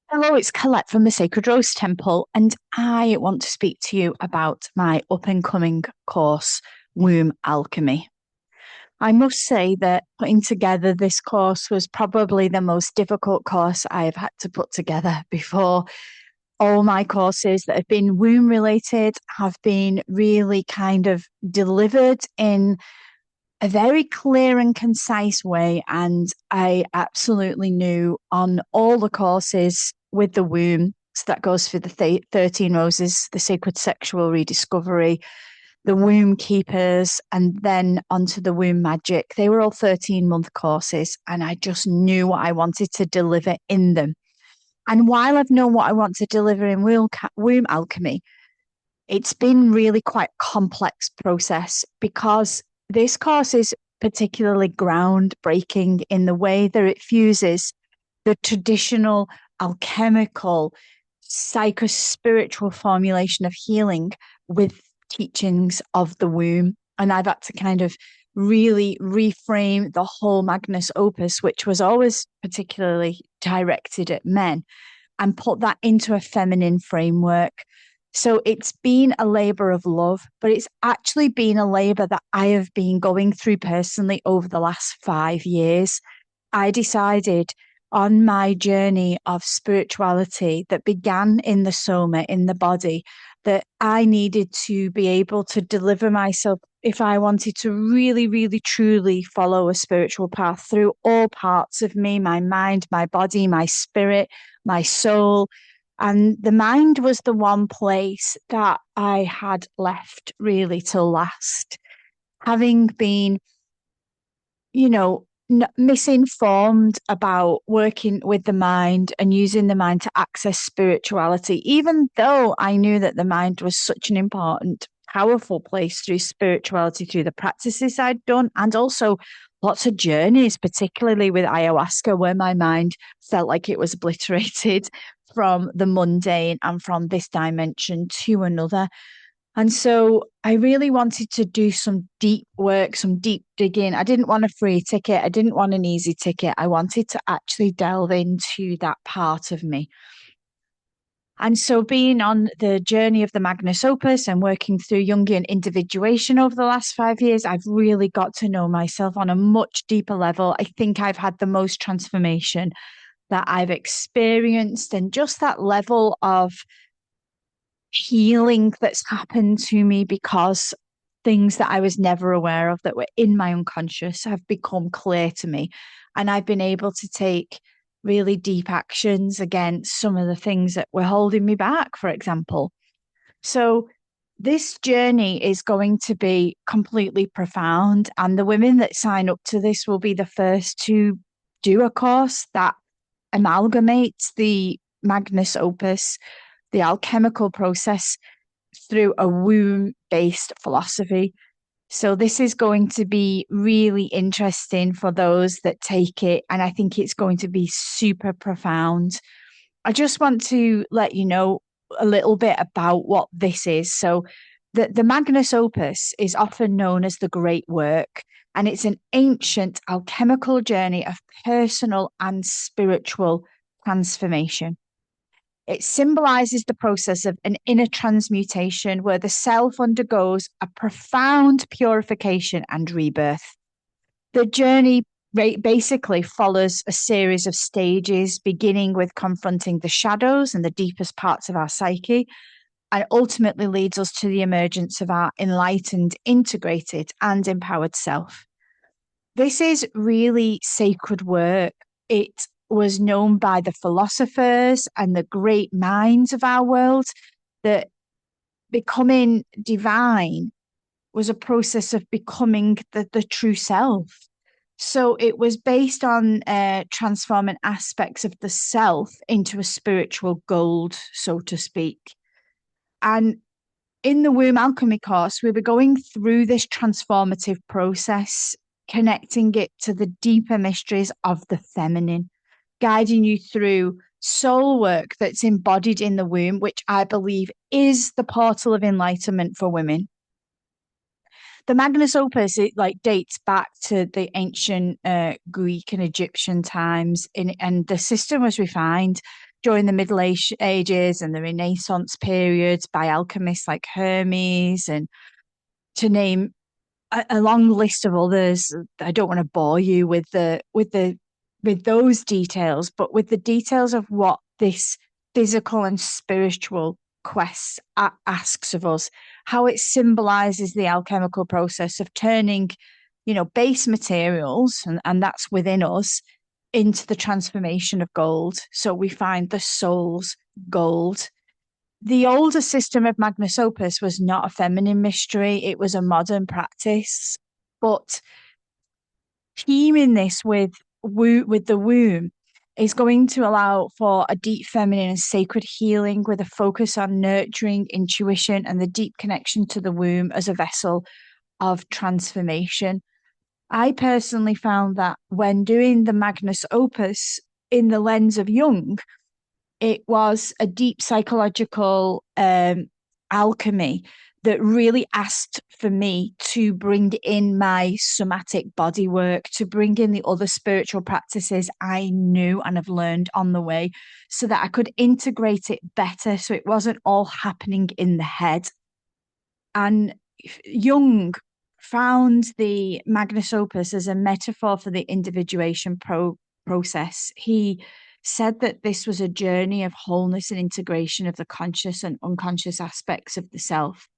Hello, it's Colette from the Sacred Rose Temple, and I want to speak to you about my up and coming course, Womb Alchemy. I must say that putting together this course was probably the most difficult course I have had to put together before. All my courses that have been womb related have been really kind of delivered in a very clear and concise way. And I absolutely knew on all the courses with the womb, so that goes for the 13 roses, the sacred sexual rediscovery, the womb keepers, and then onto the womb magic. They were all 13-month courses, and I just knew what I wanted to deliver in them. And while I've known what I want to deliver in womb alchemy, it's been really quite complex process because this course is particularly groundbreaking in the way that it fuses the traditional alchemical psychospiritual formulation of healing with teachings of the womb. And I've had to kind of really reframe the whole Magnus Opus, which was always particularly directed at men, and put that into a feminine framework. So it's been a labor of love, but it's actually been a labor that I have been going through personally over the last 5 years. I decided on my journey of spirituality that began in the soma, in the body, that I needed to be able to deliver myself if I wanted to really, really, truly follow a spiritual path through all parts of me, my mind, my body, my spirit, my soul. And the mind was the one place that I had left really to last. Having been, you know, misinformed about working with the mind and using the mind to access spirituality, even though I knew that the mind was such an important, powerful place through spirituality, through the practices I'd done, and also lots of journeys, particularly with ayahuasca, where my mind felt like it was obliterated from the mundane and from this dimension to another. And so I really wanted to do some deep work, some deep digging. I didn't want a free ticket. I didn't want an easy ticket. I wanted to actually delve into that part of me. And so, being on the journey of the Magnus Opus and working through Jungian individuation over the last 5 years, I've really got to know myself on a much deeper level. I think I've had the most transformation that I've experienced, and just that level of healing that's happened to me because things that I was never aware of that were in my unconscious have become clear to me. And I've been able to take really deep actions against some of the things that were holding me back, for example. So, this journey is going to be completely profound. And the women that sign up to this will be the first to do a course that amalgamates the Magnus Opus, the alchemical process, through a womb based philosophy. So, this is going to be really interesting for those that take it. And I think it's going to be super profound. I just want to let you know a little bit about what this is. So, the Magnus Opus is often known as the Great Work, and it's an ancient alchemical journey of personal and spiritual transformation. It symbolizes the process of an inner transmutation where the self undergoes a profound purification and rebirth. The journey basically follows a series of stages, beginning with confronting the shadows and the deepest parts of our psyche, and ultimately leads us to the emergence of our enlightened, integrated, and empowered self. This is really sacred work. It was known by the philosophers and the great minds of our world that becoming divine was a process of becoming the true self. So it was based on transforming aspects of the self into a spiritual gold, so to speak. And in the Womb Alchemy course, we were going through this transformative process, connecting it to the deeper mysteries of the feminine, guiding you through soul work that's embodied in the womb, which I believe is the portal of enlightenment for women. The Magnus Opus, it like dates back to the ancient Greek and Egyptian times, and the system was refined during the Middle Ages and the Renaissance periods by alchemists like Hermes, and to name a long list of others. I don't want to bore you with those details, but with the details of what this physical and spiritual quest asks of us, how it symbolizes the alchemical process of turning, base materials, and that's within us, into the transformation of gold. So we find the soul's gold. The older system of Magnus Opus was not a feminine mystery, it was a modern practice. But teaming this with the womb is going to allow for a deep feminine and sacred healing with a focus on nurturing intuition and the deep connection to the womb as a vessel of transformation. I personally found that when doing the Magnus Opus in the lens of Jung, it was a deep psychological alchemy that really asked for me to bring in my somatic body work, to bring in the other spiritual practices I knew and have learned on the way, so that I could integrate it better, so it wasn't all happening in the head. And Jung found the Magnus Opus as a metaphor for the individuation process. He said that this was a journey of wholeness and integration of the conscious and unconscious aspects of the self.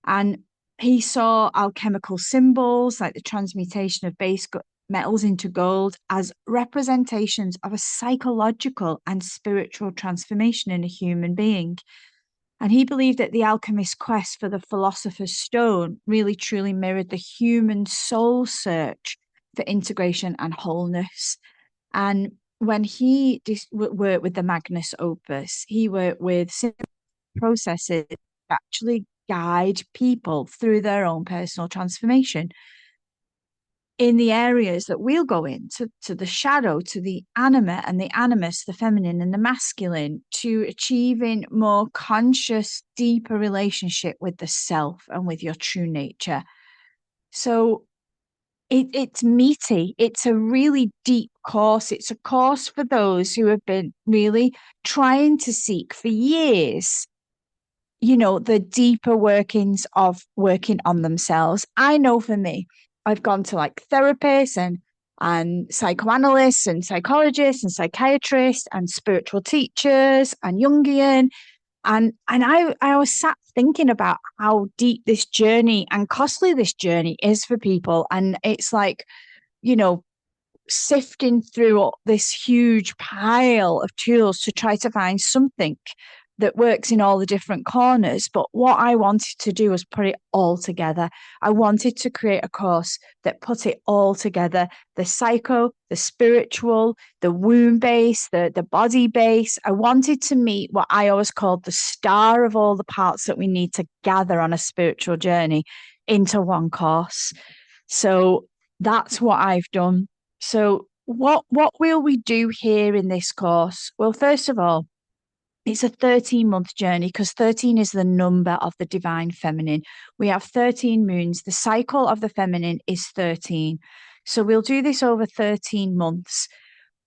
And he saw alchemical symbols like the transmutation of base metals into gold as representations of a psychological and spiritual transformation in a human being. And he believed that the alchemist's quest for the philosopher's stone really truly mirrored the human soul search for integration and wholeness. And when he worked with the Magnus Opus, he worked with simple processes that actually guide people through their own personal transformation in the areas that we'll go into, to the shadow, to the anima and the animus, the feminine and the masculine, to achieving more conscious, deeper relationship with the self and with your true nature. So it's meaty. It's a really deep course. It's a course for those who have been really trying to seek for years, the deeper workings of working on themselves. I know for me, I've gone to like therapists and psychoanalysts and psychologists and psychiatrists and spiritual teachers and Jungian. And I was sat thinking about how deep this journey and costly this journey is for people. And it's like, sifting through this huge pile of tools to try to find something that works in all the different corners. But what I wanted to do was put it all together. I wanted to create a course that put it all together: the psycho, the spiritual, the womb base, the body base. I wanted to meet what I always called the star of all the parts that we need to gather on a spiritual journey into one course. So that's what I've done. So what will we do here in this course? Well, first of all, it's a 13-month journey, because 13 is the number of the divine feminine. We have 13 moons. The cycle of the feminine is 13. So we'll do this over 13 months.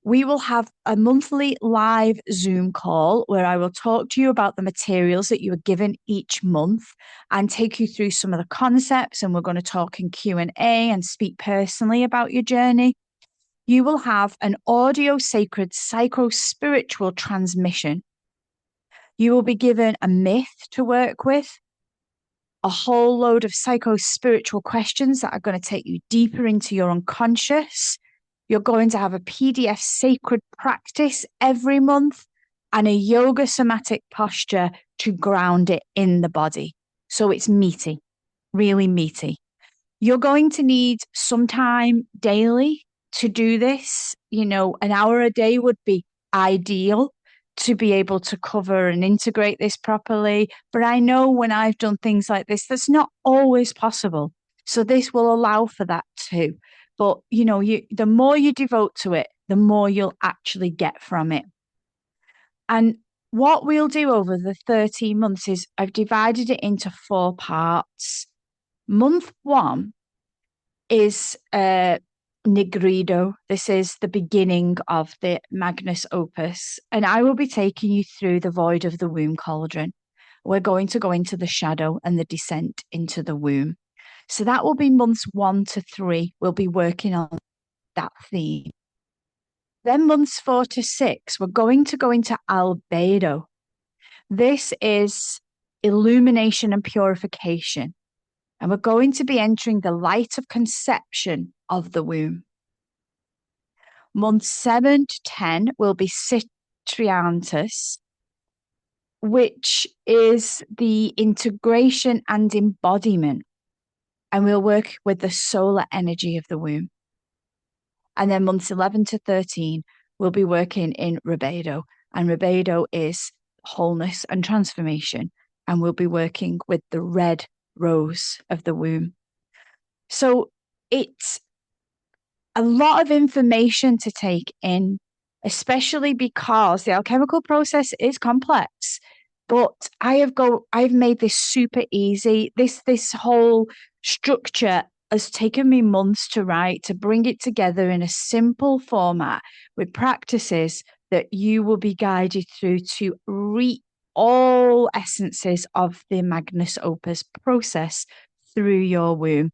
We will have a monthly live Zoom call where I will talk to you about the materials that you are given each month and take you through some of the concepts. And we're going to talk in Q&A and speak personally about your journey. You will have an audio sacred psycho-spiritual transmission. You will be given a myth to work with, a whole load of psycho-spiritual questions that are going to take you deeper into your unconscious. You're going to have a PDF sacred practice every month and a yoga somatic posture to ground it in the body. So it's meaty, really meaty. You're going to need some time daily to do this. An hour a day would be ideal to be able to cover and integrate this properly. But I know when I've done things like this, that's not always possible. So this will allow for that too. But, the more you devote to it, the more you'll actually get from it. And what we'll do over the 13 months is I've divided it into 4 parts. Month 1 is Nigrido. This is the beginning of the Magnum Opus, and I will be taking you through the void of the womb cauldron. We're going to go into the shadow and the descent into the womb. So that will be months 1 to 3. We'll be working on that theme. Then months 4 to 6, we're going to go into albedo. This is illumination and purification. And we're going to be entering the light of conception of the womb. Months 7 to 10 will be citriantus, which is the integration and embodiment. And we'll work with the solar energy of the womb. And then months 11 to 13, we'll be working in rebirth. And rebirth is wholeness and transformation. And we'll be working with the red rose of the womb. So it's a lot of information to take in, especially because the alchemical process is complex. But I've made this super easy. This whole structure has taken me months to write, to bring it together in a simple format with practices that you will be guided through to reap all essences of the Magnum Opus process through your womb.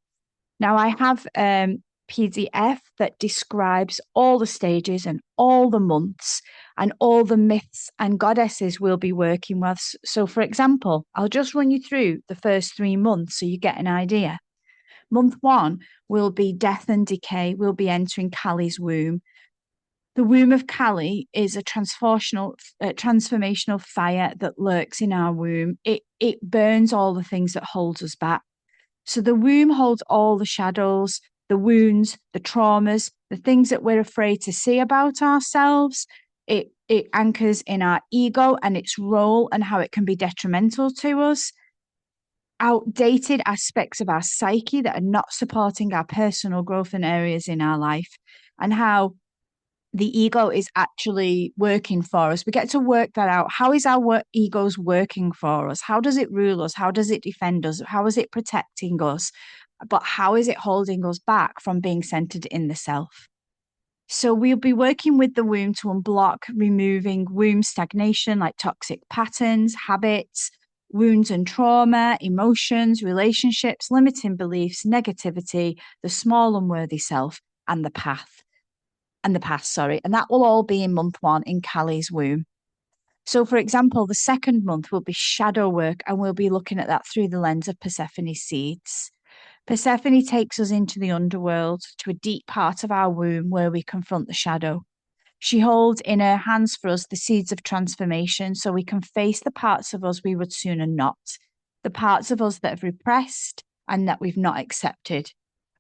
Now, I have PDF that describes all the stages and all the months and all the myths and goddesses we'll be working with. So, for example, I'll just run you through the first 3 months so you get an idea. Month 1 will be death and decay. We'll be entering Kali's womb. The womb of Kali is a transformational fire that lurks in our womb. It burns all the things that holds us back. So the womb holds all the shadows, the wounds, the traumas, the things that we're afraid to see about ourselves. It anchors in our ego and its role and how it can be detrimental to us. Outdated aspects of our psyche that are not supporting our personal growth in areas in our life, and how the ego is actually working for us. We get to work that out. How is our egos working for us? How does it rule us? How does it defend us? How is it protecting us? But how is it holding us back from being centered in the self? So we'll be working with the womb to unblock, removing womb stagnation like toxic patterns, habits, wounds and trauma, emotions, relationships, limiting beliefs, negativity, the small unworthy self, and the past. And that will all be in month 1 in Kali's womb. So, for example, the second month will be shadow work, and we'll be looking at that through the lens of Persephone's seeds. Persephone takes us into the underworld, to a deep part of our womb where we confront the shadow. She holds in her hands for us the seeds of transformation so we can face the parts of us we would sooner not, the parts of us that have repressed and that we've not accepted.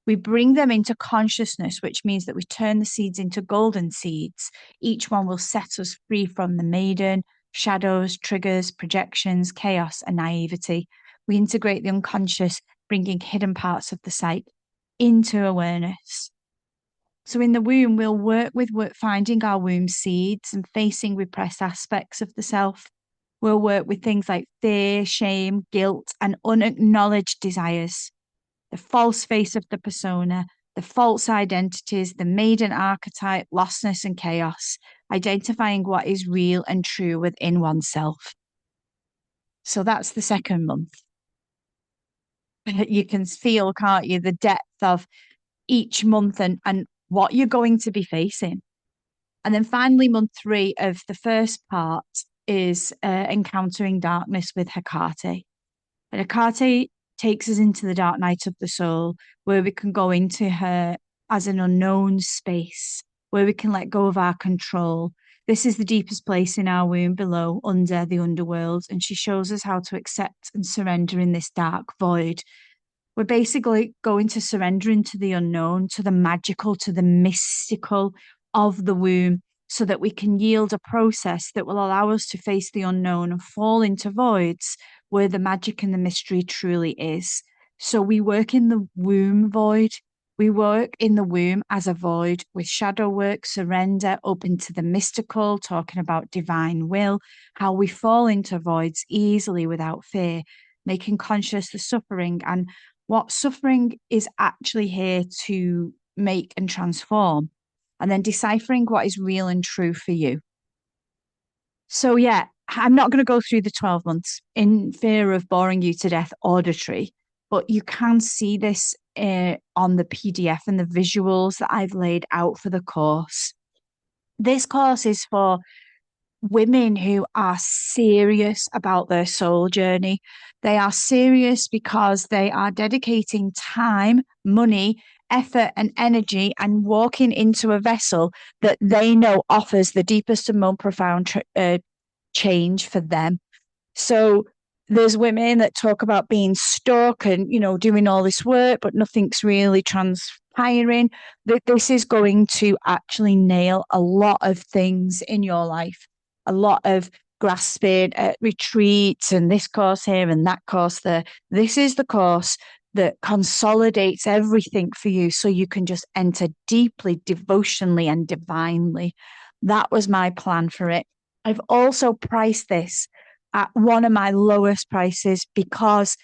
We bring them into consciousness, which means that we turn the seeds into golden seeds. Each one will set us free from the maiden, shadows, triggers, projections, chaos, and naivety. We integrate the unconscious, bringing hidden parts of the psyche into awareness. So in the womb, we'll work with finding our womb seeds and facing repressed aspects of the self. We'll work with things like fear, shame, guilt, and unacknowledged desires. The false face of the persona, the false identities, the maiden archetype, lostness and chaos, identifying what is real and true within oneself. So that's the second month. You can feel, can't you, the depth of each month and what you're going to be facing. And then finally, month 3 of the first part is encountering darkness with Hecate. And Hecate takes us into the dark night of the soul, where we can go into her as an unknown space, where we can let go of our control. This is the deepest place in our womb below, under the underworld, and she shows us how to accept and surrender in this dark void. We're basically going to surrender into the unknown, to the magical, to the mystical of the womb, so that we can yield a process that will allow us to face the unknown and fall into voids where the magic and the mystery truly is. So we work in the womb void. We work in the womb as a void with shadow work, surrender, open to the mystical, talking about divine will, how we fall into voids easily without fear, making conscious the suffering and what suffering is actually here to make, and transform, and then deciphering what is real and true for you. So, yeah, I'm not going to go through the 12 months in fear of boring you to death auditory, but you can see this on the PDF and the visuals that I've laid out for the course. This course is for women who are serious about their soul journey. They are serious because they are dedicating time, money, effort, and energy and walking into a vessel that they know offers the deepest and most profound change for them. So there's women that talk about being stuck and, doing all this work, but nothing's really transpiring. This is going to actually nail a lot of things in your life, a lot of grasping at retreats and this course here and that course there. This is the course that consolidates everything for you so you can just enter deeply, devotionally, and divinely. That was my plan for it. I've also priced this at one of my lowest prices because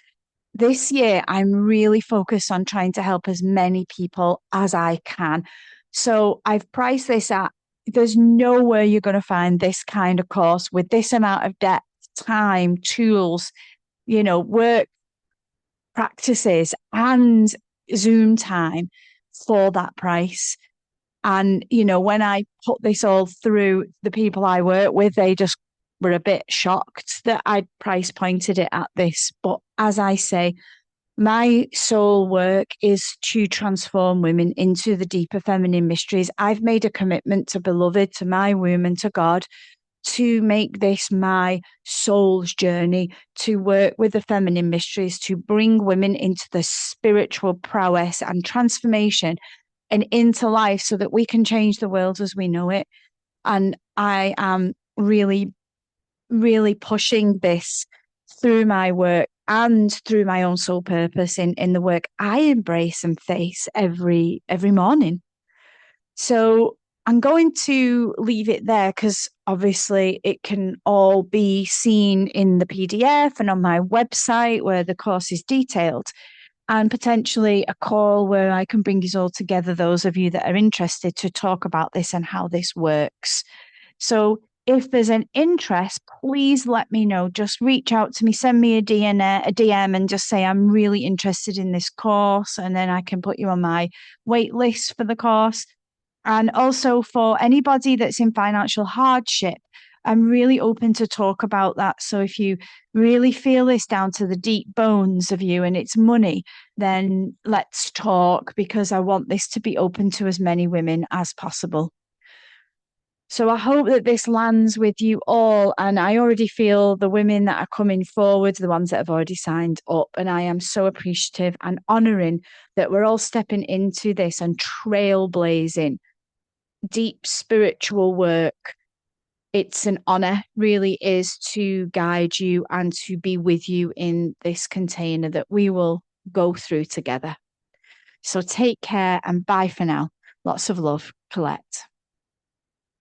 this year I'm really focused on trying to help as many people as I can. So I've priced this at, there's nowhere you're going to find this kind of course with this amount of depth, time, tools, work practices and Zoom time for that price. And, when I put this all through the people I work with, they just were a bit shocked that I'd price pointed it at this. But as I say, my soul work is to transform women into the deeper feminine mysteries. I've made a commitment to Beloved, to my womb, and to God to make this my soul's journey, to work with the feminine mysteries, to bring women into the spiritual prowess and transformation and into life so that we can change the world as we know it. And I am really, really pushing this through my work and through my own soul purpose in the work I embrace and face every morning. So I'm going to leave it there because obviously it can all be seen in the PDF and on my website where the course is detailed, and potentially a call where I can bring you all together, those of you that are interested, to talk about this and how this works. So if there's an interest, please let me know. Just reach out to me, send me a DM and just say, I'm really interested in this course. And then I can put you on my wait list for the course. And also for anybody that's in financial hardship, I'm really open to talk about that. So if you really feel this down to the deep bones of you and it's money, then let's talk, because I want this to be open to as many women as possible. So I hope that this lands with you all. And I already feel the women that are coming forward, the ones that have already signed up. And I am so appreciative and honoring that we're all stepping into this and trailblazing deep spiritual work. It's an honor, really is, to guide you and to be with you in this container that we will go through together. So take care and bye for now. Lots of love, Colette.